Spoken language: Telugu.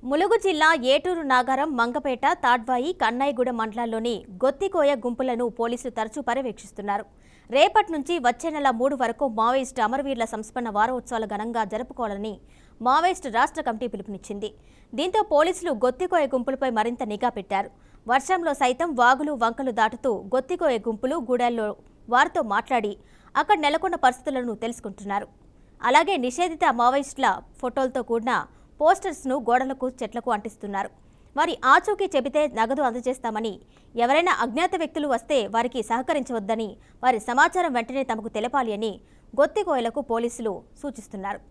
ములుగు జిల్లా ఏటూరు నాగారం, మంగపేట, తాడ్వాయి, కన్నాయిగూడ మండలాల్లోని గొత్తికోయ గుంపులను పోలీసులు తరచూ పర్యవేక్షిస్తున్నారు. రేపటి నుంచి వచ్చే నెల 3 వరకు మావోయిస్టు అమరవీరుల సంస్మరణ వారోత్సవాలు ఘనంగా జరుపుకోవాలని మావోయిస్టు రాష్ట్ర కమిటీ పిలుపునిచ్చింది. దీంతో పోలీసులు గొత్తికోయ గుంపులపై మరింత నిఘా పెట్టారు. వర్షంలో సైతం వాగులు, వంకలు దాటుతూ గొత్తికోయ గుంపులు గూడెల్లో వారితో మాట్లాడి అక్కడ నెలకొన్న పరిస్థితులను తెలుసుకుంటున్నారు. అలాగే నిషేధిత మావోయిస్టుల ఫోటోలతో కూడిన పోస్టర్స్ను గోడలకు, చెట్లకు అంటిస్తున్నారు. వారి ఆచూకీ చెబితే నగదు అందజేస్తామని, ఎవరైనా అజ్ఞాత వ్యక్తులు వస్తే వారికి సహకరించవద్దని, వారి సమాచారం వెంటనే తమకు తెలపాలి అని గొత్తికోయలకు పోలీసులు సూచిస్తున్నారు.